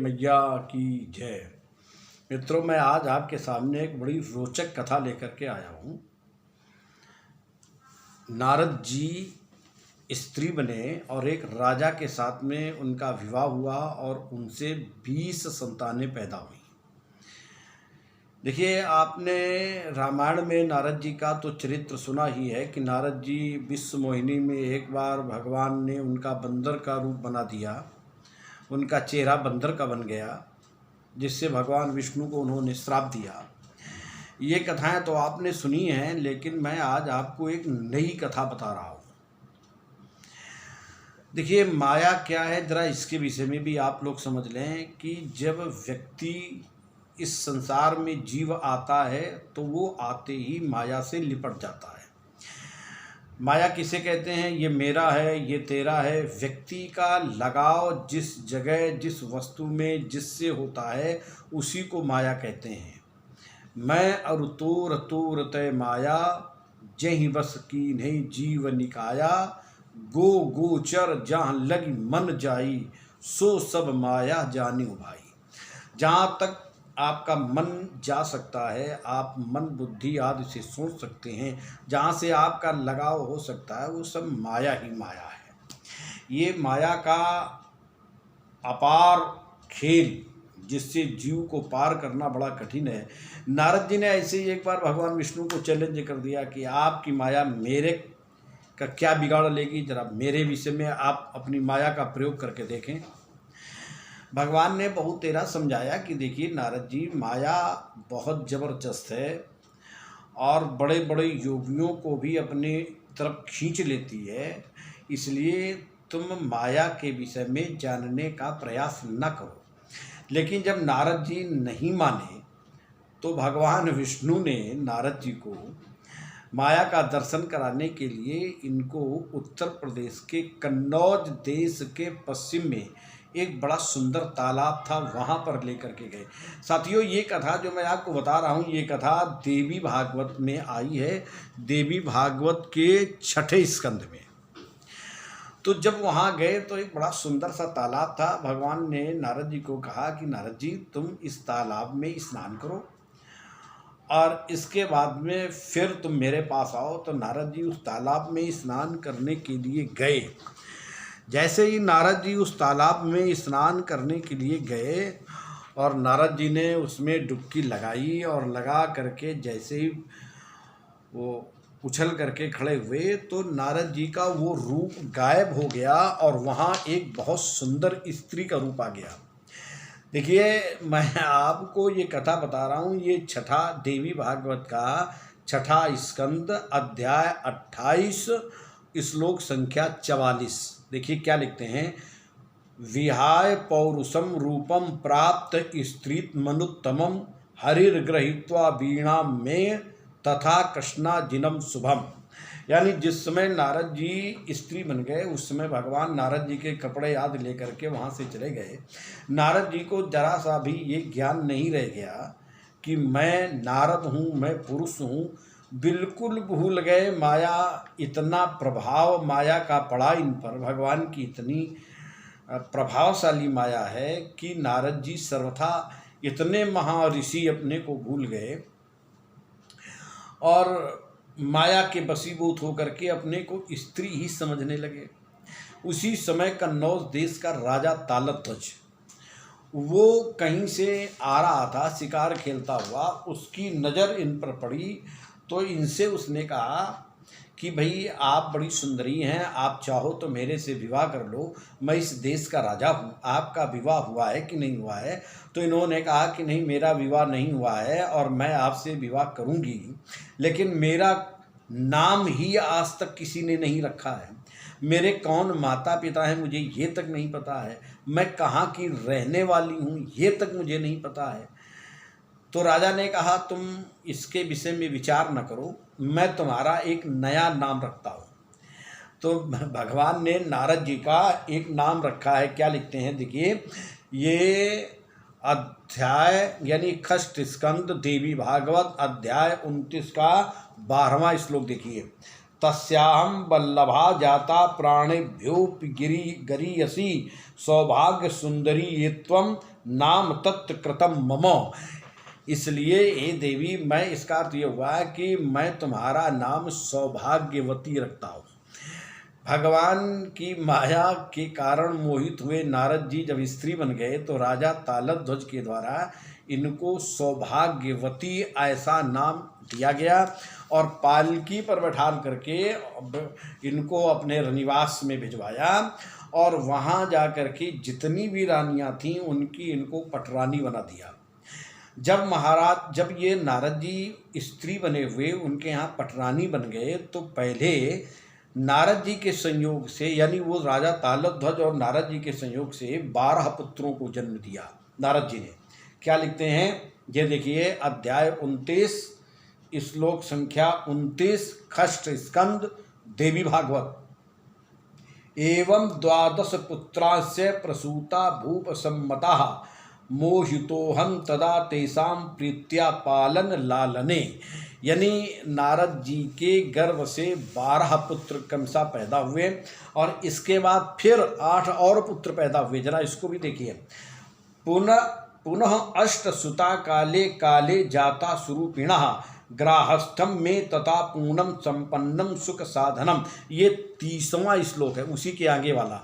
मैया की जय। मित्रों, मैं आज आपके सामने एक बड़ी रोचक कथा लेकर के आया हूँ। नारद जी स्त्री बने और एक राजा के साथ में उनका विवाह हुआ और उनसे 20 संतानें पैदा हुई। देखिए, आपने रामायण में नारद जी का तो चरित्र सुना ही है कि नारद जी विश्व मोहिनी में एक बार भगवान ने उनका बंदर का रूप बना दिया, उनका चेहरा बंदर का बन गया, जिससे भगवान विष्णु को उन्होंने श्राप दिया। ये कथाएं तो आपने सुनी हैं, लेकिन मैं आज आपको एक नई कथा बता रहा हूँ। देखिए, माया क्या है, जरा इसके विषय में भी आप लोग समझ लें कि जब व्यक्ति इस संसार में जीव आता है तो वो आते ही माया से लिपट जाता है। माया किसे कहते हैं? ये मेरा है, ये तेरा है। व्यक्ति का लगाव जिस जगह जिस वस्तु में जिससे होता है उसी को माया कहते हैं। मैं और तोर तोर तय माया, जहि बस की नहीं जीव निकाया। गो गोचर जहाँ लगी मन जाई, सो सब माया जानी भाई। जहाँ तक आपका मन जा सकता है, आप मन बुद्धि आदि से सोच सकते हैं, जहाँ से आपका लगाव हो सकता है, वो सब माया ही माया है। ये माया का अपार खेल, जिससे जीव को पार करना बड़ा कठिन है। नारद जी ने ऐसे ही एक बार भगवान विष्णु को चैलेंज कर दिया कि आपकी माया मेरे का क्या बिगाड़ लेगी, जरा मेरे विषय में आप अपनी माया का प्रयोग करके देखें। भगवान ने बहुत तेरा समझाया कि देखिए नारद जी, माया बहुत ज़बरदस्त है और बड़े बड़े योगियों को भी अपने तरफ खींच लेती है, इसलिए तुम माया के विषय में जानने का प्रयास न करो। लेकिन जब नारद जी नहीं माने तो भगवान विष्णु ने नारद जी को माया का दर्शन कराने के लिए इनको उत्तर प्रदेश के कन्नौज देश के पश्चिम में एक बड़ा सुंदर तालाब था, वहाँ पर लेकर के गए। साथियों, ये कथा जो मैं आपको बता रहा हूँ, ये कथा देवी भागवत में आई है, देवी भागवत के 6ठे स्कंद में। तो जब वहाँ गए तो एक बड़ा सुंदर सा तालाब था। भगवान ने नारद जी को कहा कि नारद जी, तुम इस तालाब में स्नान करो और इसके बाद में फिर तुम मेरे पास आओ। तो नारद जी उस तालाब में स्नान करने के लिए गए। जैसे ही नारद जी उस तालाब में स्नान करने के लिए गए और नारद जी ने उसमें डुबकी लगाई और लगा करके जैसे ही वो उछल करके खड़े हुए तो नारद जी का वो रूप गायब हो गया और वहाँ एक बहुत सुंदर स्त्री का रूप आ गया। देखिए, मैं आपको ये कथा बता रहा हूँ, ये 6ठा देवी भागवत का 6ठा स्कंद, अध्याय 28, श्लोक संख्या 44। देखिए क्या लिखते हैं। विहाय पौरुषम रूपम प्राप्त स्त्रीत मनुत्तमम, हरिर्गृहीत्वा वीणा में तथा कृष्णा जिनम शुभम। यानी जिस समय नारद जी स्त्री बन गए उस समय भगवान नारद जी के कपड़े आदि लेकर के वहाँ से चले गए। नारद जी को जरा सा भी ये ज्ञान नहीं रह गया कि मैं नारद हूँ, मैं पुरुष हूँ। बिल्कुल भूल गए। माया, इतना प्रभाव माया का पड़ा इन पर, भगवान की इतनी प्रभावशाली माया है कि नारद जी सर्वथा इतने महर्षि अपने को भूल गए और माया के वशीभूत होकर के अपने को स्त्री ही समझने लगे। उसी समय कन्नौज देश का राजा तालध्वज, वो कहीं से आ रहा था शिकार खेलता हुआ, उसकी नज़र इन पर पड़ी तो इनसे उसने कहा कि भाई आप बड़ी सुंदरी हैं, आप चाहो तो मेरे से विवाह कर लो, मैं इस देश का राजा हूँ, आपका विवाह हुआ है कि नहीं हुआ है? तो इन्होंने कहा कि नहीं, मेरा विवाह नहीं हुआ है और मैं आपसे विवाह करूँगी, लेकिन मेरा नाम ही आज तक किसी ने नहीं रखा है। मेरे कौन माता पिता हैं मुझे ये तक नहीं पता है, मैं कहाँ की रहने वाली हूँ ये तक मुझे नहीं पता है। तो राजा ने कहा, तुम इसके विषय में विचार न करो, मैं तुम्हारा एक नया नाम रखता हूँ। तो भगवान ने नारद जी का एक नाम रखा है। क्या लिखते हैं, देखिए, ये अध्याय यानी 6ठ स्कंद देवी भागवत अध्याय 29 का 12वां श्लोक देखिए। तस्याहं वल्लभा जाता प्राणेभ्योऽपि गरीयसी, सौभाग्य सुंदरी ये त्वं नाम तत्व कृतम मम। इसलिए हे देवी, मैं, इसका अर्थ ये हुआ कि मैं तुम्हारा नाम सौभाग्यवती रखता हूँ। भगवान की माया के कारण मोहित हुए नारद जी जब स्त्री बन गए तो राजा तालध्वज के द्वारा इनको सौभाग्यवती ऐसा नाम दिया गया और पालकी पर बैठाल करके इनको अपने रनिवास में भिजवाया और वहाँ जा कर के जितनी भी रानियाँ थीं उनकी इनको पटरानी बना दिया। जब ये नारद जी स्त्री बने हुए उनके यहाँ पटरानी बन गए तो पहले नारद जी के संयोग से, यानी वो राजा तालध्वज और नारद जी के संयोग से 12 पुत्रों को जन्म दिया नारद जी ने। क्या लिखते हैं ये देखिए, अध्याय 29 श्लोक संख्या 29 खष्ट स्कंद देवी भागवत। एवं 12 पुत्रास्य प्रसूता भूप सम्मता मोहितोहम तदा तेषां प्रीत्या पालन लालने। यानी नारद जी के गर्भ से 12 पुत्र क्रमशः पैदा हुए और इसके बाद फिर 8 और पुत्र पैदा हुए। जरा इसको भी देखिए, पुनः अष्ट सुता काले काले जाता स्वरूपिणः ग्राहस्थम में तथा पूर्णम संपन्नम सुख साधनम। ये 30वां श्लोक है, उसी के आगे वाला।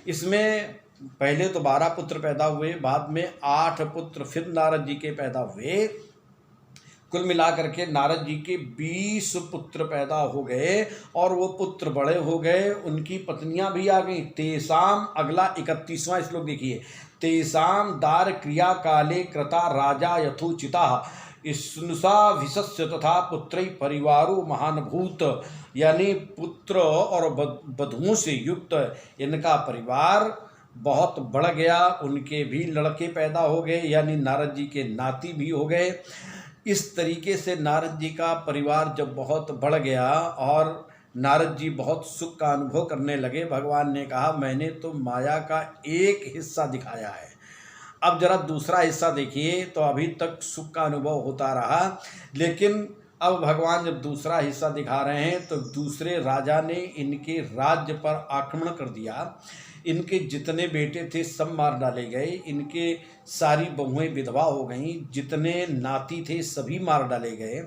इसमें पहले तो 12 पुत्र पैदा हुए, बाद में 8 पुत्र फिर नारद जी के पैदा हुए। कुल मिलाकर के नारद जी के 20 पुत्र पैदा हो गए और वो पुत्र बड़े हो गए, उनकी पत्नियां भी आ गई। तेसाम, अगला 31वां श्लोक देखिए, तेसाम दार क्रिया काले कृता राजा यथोचिता स्नुषा विशस्य तथा पुत्र परिवारो महानभूत। यानी पुत्र और बधुओं से युक्त इनका परिवार बहुत बढ़ गया, उनके भी लड़के पैदा हो गए, यानी नारद जी के नाती भी हो गए। इस तरीके से नारद जी का परिवार जब बहुत बढ़ गया और नारद जी बहुत सुख का अनुभव करने लगे, भगवान ने कहा मैंने तो माया का एक हिस्सा दिखाया है, अब जरा दूसरा हिस्सा देखिए। तो अभी तक सुख का अनुभव होता रहा, लेकिन अब भगवान जब दूसरा हिस्सा दिखा रहे हैं तो दूसरे राजा ने इनके राज्य पर आक्रमण कर दिया। इनके जितने बेटे थे सब मार डाले गए, इनके सारी बहुएं विधवा हो गईं, जितने नाती थे सभी मार डाले गए।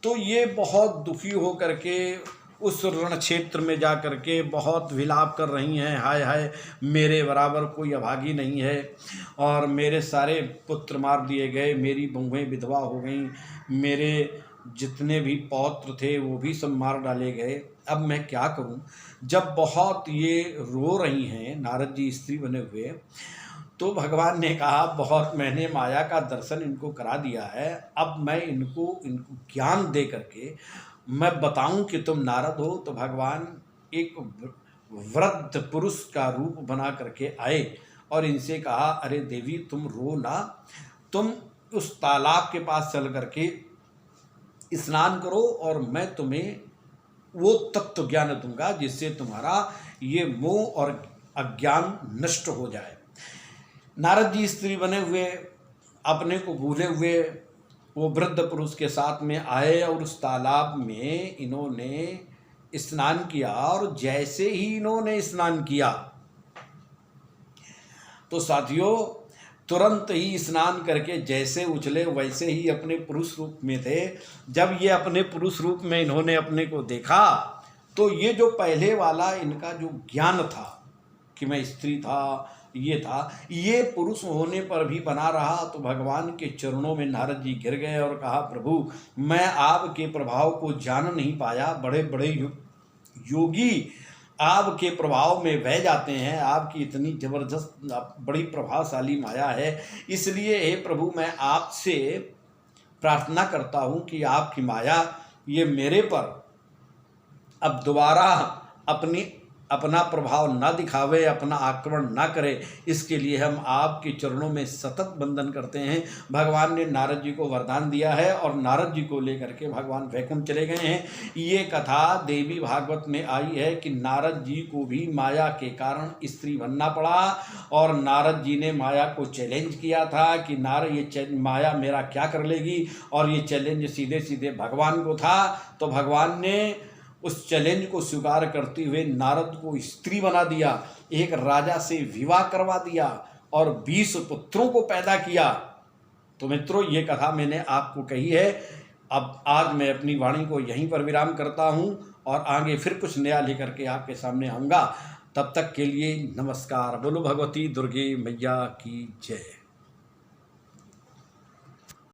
तो ये बहुत दुखी हो करके उस रण क्षेत्र में जा कर के बहुत विलाप कर रही हैं, हाय हाय मेरे बराबर कोई अभागी नहीं है और मेरे सारे पुत्र मार दिए गए, मेरी बहुएं विधवा हो गईं, मेरे जितने भी पौत्र थे वो भी सब मार डाले गए, अब मैं क्या करूं। जब बहुत ये रो रही हैं नारद जी स्त्री बने हुए, तो भगवान ने कहा बहुत मैंने माया का दर्शन इनको करा दिया है, अब मैं इनको ज्ञान दे करके मैं बताऊं कि तुम नारद हो। तो भगवान एक वृद्ध पुरुष का रूप बना करके आए और इनसे कहा अरे देवी तुम रो ना, तुम उस तालाब के पास चल करके स्नान करो और मैं तुम्हें वो तत्व ज्ञान दूंगा जिससे तुम्हारा ये मोह और अज्ञान नष्ट हो जाए। नारद जी स्त्री बने हुए अपने को भूले हुए वो वृद्ध पुरुष के साथ में आए और उस तालाब में इन्होंने स्नान किया और जैसे ही इन्होंने स्नान किया तो साथियों तुरंत ही स्नान करके जैसे उछले वैसे ही अपने पुरुष रूप में थे। जब ये अपने पुरुष रूप में इन्होंने अपने को देखा तो ये जो पहले वाला इनका जो ज्ञान था कि मैं स्त्री था, ये था, ये पुरुष होने पर भी बना रहा। तो भगवान के चरणों में नारद जी गिर गए और कहा प्रभु मैं आपके प्रभाव को जान नहीं पाया, बड़े बड़े योगी आपके प्रभाव में बह जाते हैं, आपकी इतनी जबरदस्त बड़ी प्रभावशाली माया है, इसलिए हे प्रभु मैं आपसे प्रार्थना करता हूँ कि आपकी माया ये मेरे पर अब दोबारा अपना प्रभाव ना दिखावे, अपना आक्रमण ना करे, इसके लिए हम आपके चरणों में सतत वंदन करते हैं। भगवान ने नारद जी को वरदान दिया है और नारद जी को लेकर के भगवान वैकुंठ चले गए हैं। ये कथा देवी भागवत में आई है कि नारद जी को भी माया के कारण स्त्री बनना पड़ा और नारद जी ने माया को चैलेंज किया था कि ये माया मेरा क्या कर लेगी, और ये चैलेंज सीधे सीधे भगवान को था। तो भगवान ने उस चैलेंज को स्वीकार करते हुए नारद को स्त्री बना दिया, एक राजा से विवाह करवा दिया और 20 पुत्रों को पैदा किया। तो मित्रों, ये कथा मैंने आपको कही है। अब आज मैं अपनी वाणी को यहीं पर विराम करता हूँ और आगे फिर कुछ नया लेकर के आपके सामने आऊँगा। तब तक के लिए नमस्कार। बोलो भगवती दुर्गे मैया की जय।